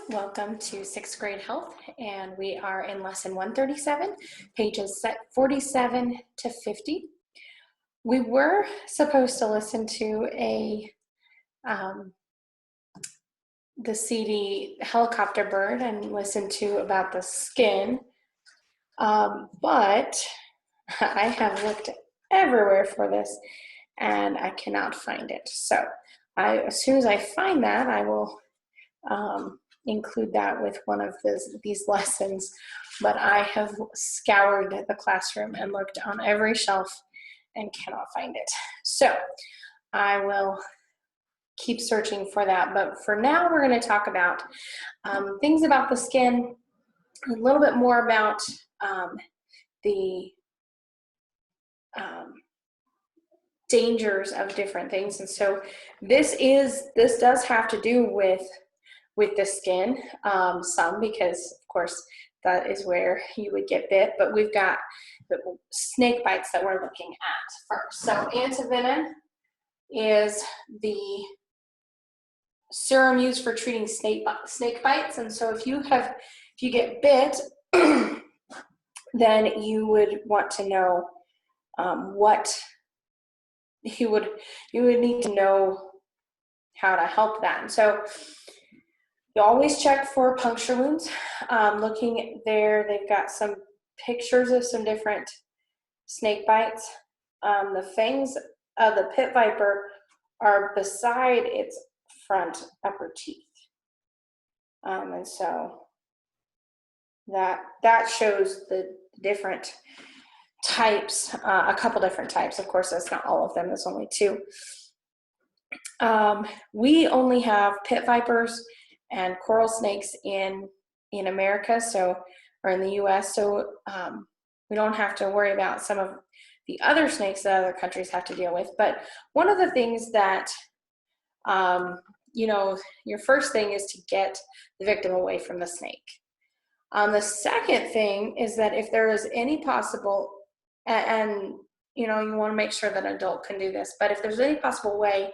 Welcome to 6th grade health, and we are in lesson 137, pages 47 to 50. We were supposed to listen to the CD helicopter bird and listen to about the skin, but I have looked everywhere for this and I cannot find it. So as soon as I find that, I will include that with one of these lessons, but I have scoured the classroom and looked on every shelf and cannot find it. So I will keep searching for that, but for now we're going to talk about things about the skin, a little bit more about the dangers of different things. And so this does have to do with the skin, some, because of course that is where you would get bit, but we've got the snake bites that we're looking at first. So anti-venom is the serum used for treating snake bites, and so if you get bit, then you would want to know what you would need to know how to help that. And so you always check for puncture wounds. Looking there, they've got some pictures of some different snake bites. The fangs of the pit viper are beside its front upper teeth. And so that shows the different types, a couple different types. Of course, that's not all of them, there's only two. We only have pit vipers and coral snakes in America, or in the US, so we don't have to worry about some of the other snakes that other countries have to deal with. But one of the things that your first thing is to get the victim away from the snake. The second thing is that if there is any possible, and you want to make sure that an adult can do this, but if there's any possible way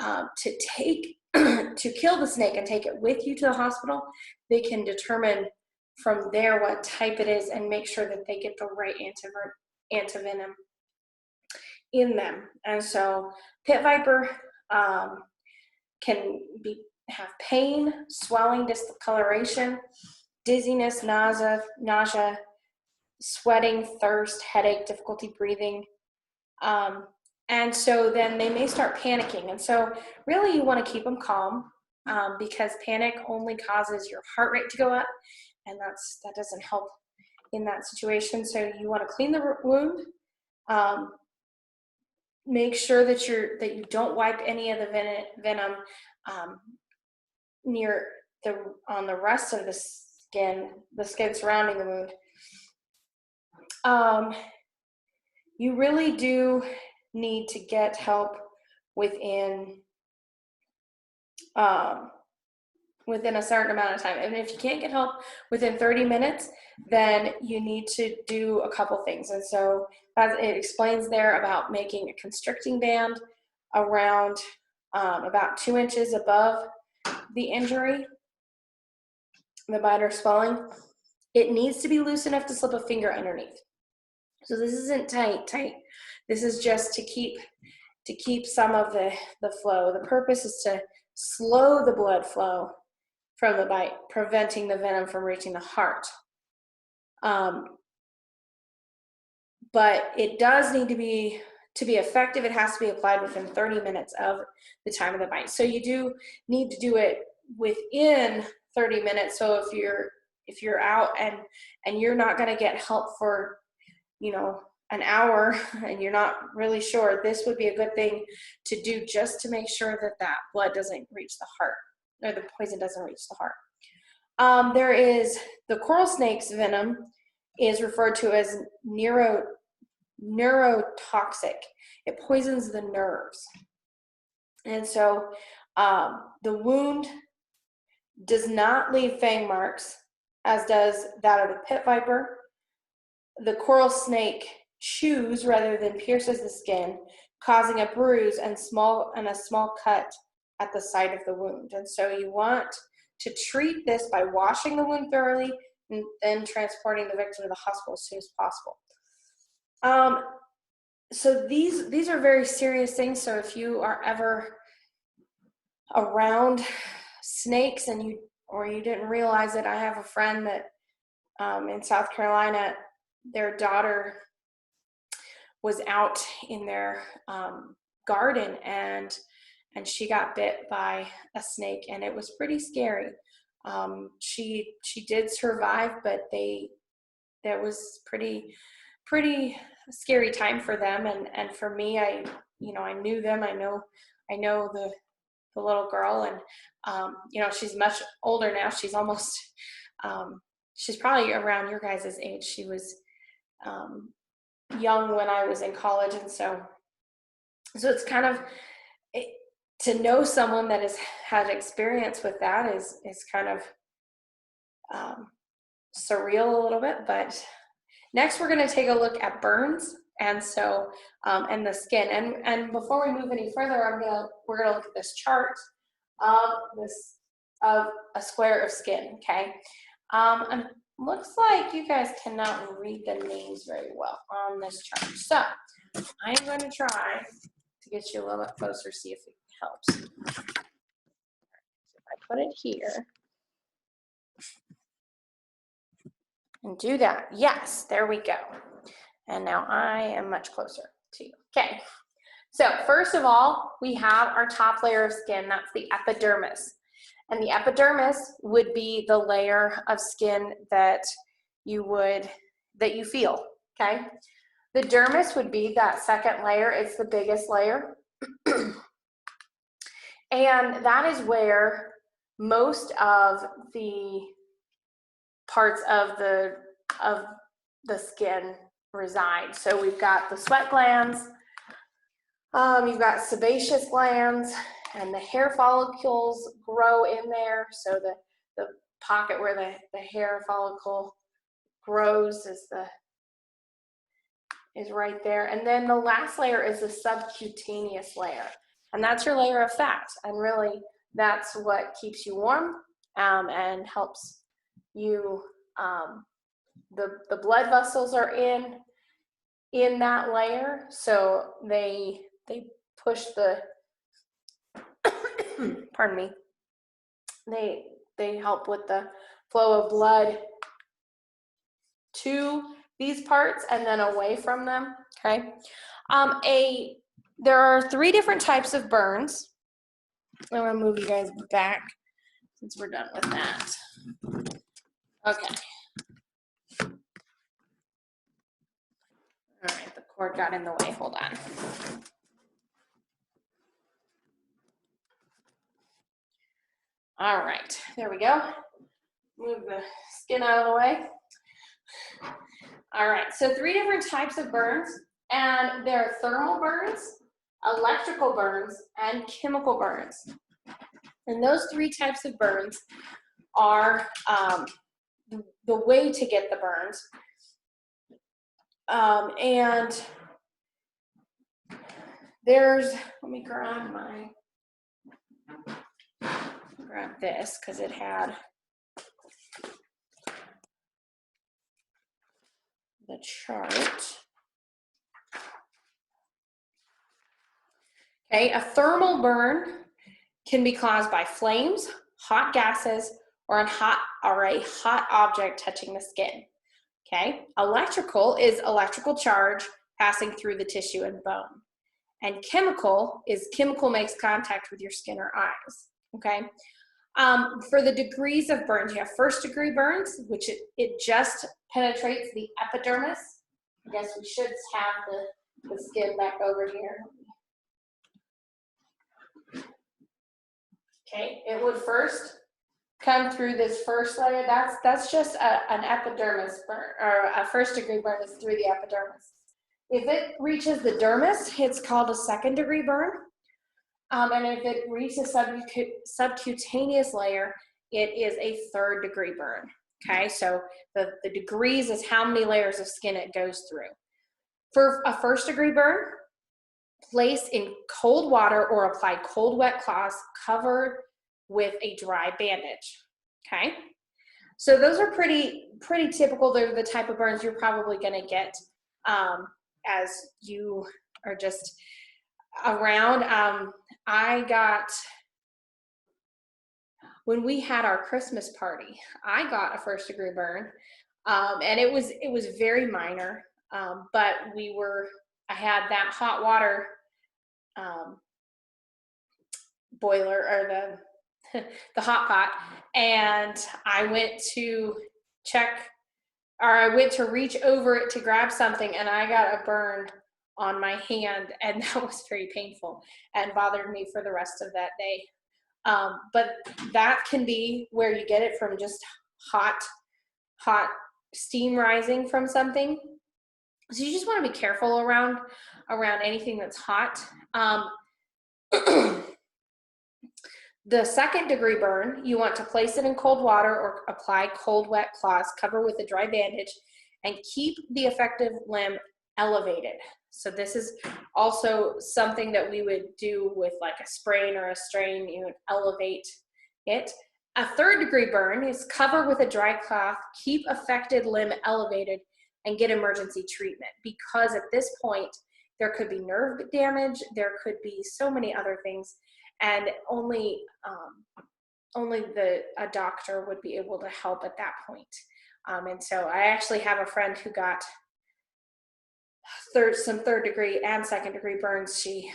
to kill the snake and take it with you to the hospital, they can determine from there what type it is and make sure that they get the right anti-venom in them. And so pit viper can have pain, swelling, discoloration, dizziness, nausea, sweating, thirst, headache, difficulty breathing. And so then they may start panicking. And so really you want to keep them calm, because panic only causes your heart rate to go up, and that doesn't help in that situation. So you want to clean the wound, make sure that you don't wipe any of the venom on the rest of the skin surrounding the wound. You really do need to get help within a certain amount of time. And if you can't get help within 30 minutes, then you need to do a couple things. And so as it explains there about making a constricting band around about 2 inches above the injury, the bite or swelling. It needs to be loose enough to slip a finger underneath. So this isn't tight. This is just to keep some of the flow. The purpose is to slow the blood flow from the bite, preventing the venom from reaching the heart. But it does need to be effective. It has to be applied within 30 minutes of the time of the bite. So you do need to do it within 30 minutes. So if you're out and you're not going to get help for an hour and you're not really sure, this would be a good thing to do just to make sure that blood doesn't reach the heart, or the poison doesn't reach the heart. There is the coral snake's venom is referred to as neurotoxic. It poisons the nerves. And so the wound does not leave fang marks, as does that of the pit viper. The coral snake chews rather than pierces the skin, causing a bruise and a small cut at the site of the wound. And so you want to treat this by washing the wound thoroughly and then transporting the victim to the hospital as soon as possible. So these are very serious things. So if you are ever around snakes and you didn't realize it, I have a friend that in South Carolina, their daughter was out in their garden and she got bit by a snake, and it was pretty scary. She did survive, but that was pretty scary time for them, and for me, I knew them. I know the little girl, and she's much older now. She's almost she's probably around your guys' age. She was young when I was in college, and so it's kind of to know someone that has had experience with that is kind of surreal a little bit. But next, we're going to take a look at burns, and so and the skin. And before we move any further, we're gonna look at this chart of a square of skin. Okay, and looks like you guys cannot read the names very well on this chart. So I'm going to try to get you a little bit closer, see if it helps. If I put it here and do that, yes, there we go. And now I am much closer to you. Okay, so first of all, we have our top layer of skin. That's the epidermis. And the epidermis would be the layer of skin that you feel, okay? The dermis would be that second layer. It's the biggest layer. And that is where most of the parts of the skin reside. So we've got the sweat glands, you've got sebaceous glands, and the hair follicles grow in there. So the pocket where the hair follicle grows is right there. And then the last layer is the subcutaneous layer. And that's your layer of fat. And really, that's what keeps you warm and helps you, the blood vessels are in that layer. So they push the, pardon me, they help with the flow of blood to these parts and then away from them, okay? There are 3 different types of burns. I'm gonna move you guys back since we're done with that. Okay. All right, the cord got in the way, hold on. All right, there we go. Move the skin out of the way. All right, so 3 different types of burns, and there are thermal burns, electrical burns, and chemical burns. And those 3 types of burns are the way to get the burns. And there's, let me grab this because it had the chart. Okay, a thermal burn can be caused by flames, hot gases, or a hot object touching the skin. Okay, electrical is electrical charge passing through the tissue and bone. And chemical makes contact with your skin or eyes. Okay, for the degrees of burns, you have 1st-degree burns, which it just penetrates the epidermis. I guess we should have the skin back over here. Okay, it would first come through this first layer. That's just an epidermis burn, or a 1st-degree burn is through the epidermis. If it reaches the dermis, it's called a 2nd-degree burn. And if it reaches subcutaneous layer, it is a 3rd-degree burn. Okay, so the degrees is how many layers of skin it goes through. For a 1st-degree burn, place in cold water or apply cold wet cloths covered with a dry bandage. Okay. So those are pretty typical. They're the type of burns you're probably going to get as you are just around. When we had our Christmas party, I got a first degree burn, and it was very minor, but I had that hot water boiler, or the hot pot, and I went to reach over it to grab something, and I got a burn on my hand, and that was very painful and bothered me for the rest of that day. But that can be where you get it from just hot steam rising from something. So you just want to be careful around anything that's hot. The second degree burn, you want to place it in cold water or apply cold wet cloths, cover with a dry bandage, and keep the affected limb elevated. So this is also something that we would do with like a sprain or a strain. You would elevate it. A third degree burn is cover with a dry cloth, keep affected limb elevated, and get emergency treatment, because at this point there could be nerve damage, there could be so many other things, and only a doctor would be able to help at that point. And so I actually have a friend who got some third degree and second degree burns. She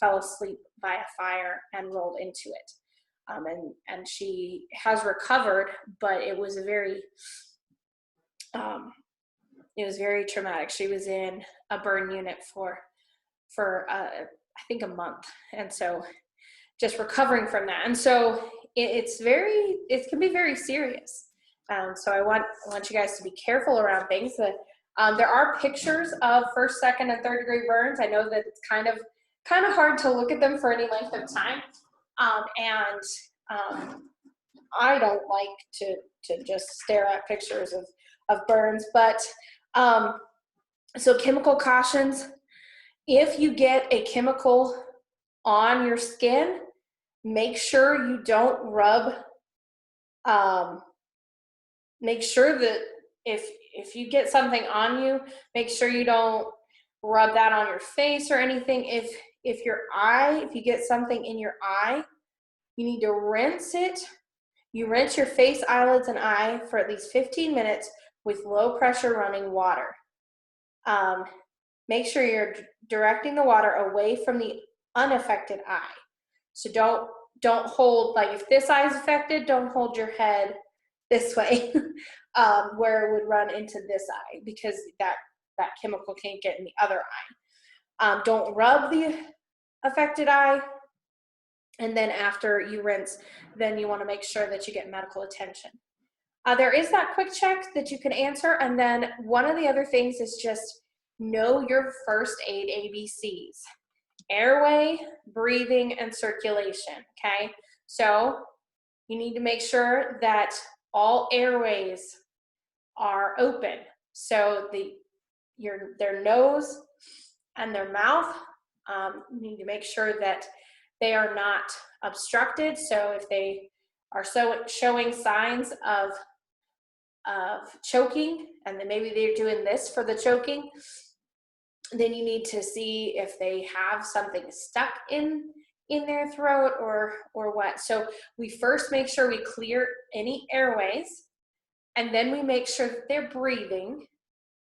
fell asleep by a fire and rolled into it. And she has recovered, but it was very traumatic. She was in a burn unit for I think a month, and so just recovering from that. And so it can be very serious. So I want you guys to be careful around things. That there are pictures of first, second, and third degree burns. I know that it's kind of hard to look at them for any length of time, and I don't like to just stare at pictures of burns. But so chemical cautions: if you get a chemical on your skin, make sure you don't rub. Make sure that if you get something on you, make sure you don't rub that on your face or anything. If you get something in your eye, you need to rinse it. You rinse your face, eyelids, and eye for at least 15 minutes with low pressure running water. Make sure you're directing the water away from the unaffected eye. So don't hold, like if this eye is affected, don't hold your head this way where it would run into this eye, because that chemical can't get in the other eye. Don't rub the affected eye. And then after you rinse, then you want to make sure that you get medical attention. There is that quick check that you can answer. And then one of the other things is just know your first aid ABCs: airway, breathing, and circulation. Okay. So you need to make sure that all airways are open. So their nose and their mouth, you need to make sure that they are not obstructed. So if they are showing signs of choking, and then maybe they're doing this for the choking, then you need to see if they have something stuck in their throat or what. So we first make sure we clear any airways, and then we make sure that they're breathing.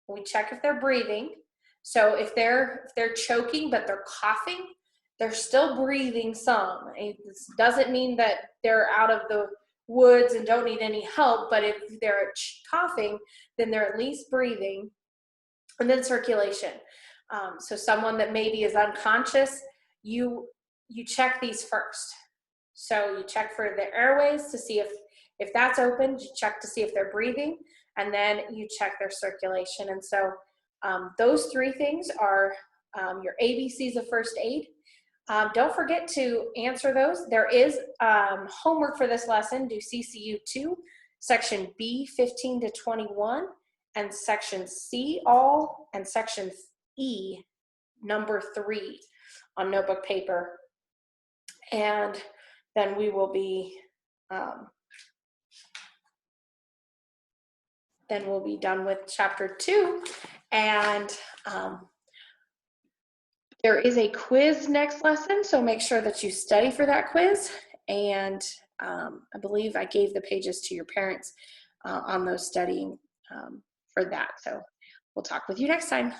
We check if they're breathing. So if they're choking but they're coughing, they're still breathing some. This doesn't mean that they're out of the woods and don't need any help, but if they're coughing, then they're at least breathing. And then circulation. So someone that maybe is unconscious, you check these first. So you check for the airways to see if that's open. You check to see if they're breathing, and then you check their circulation. And so those three things are your ABCs of first aid. Don't forget to answer those. There is homework for this lesson. Do CCU 2, section B 15 to 21, and section C all, and section E number 3 on notebook paper. And then we will be then we'll be done with chapter 2. And there is a quiz next lesson, so make sure that you study for that quiz. And I believe I gave the pages to your parents on those studying for that. So we'll talk with you next time.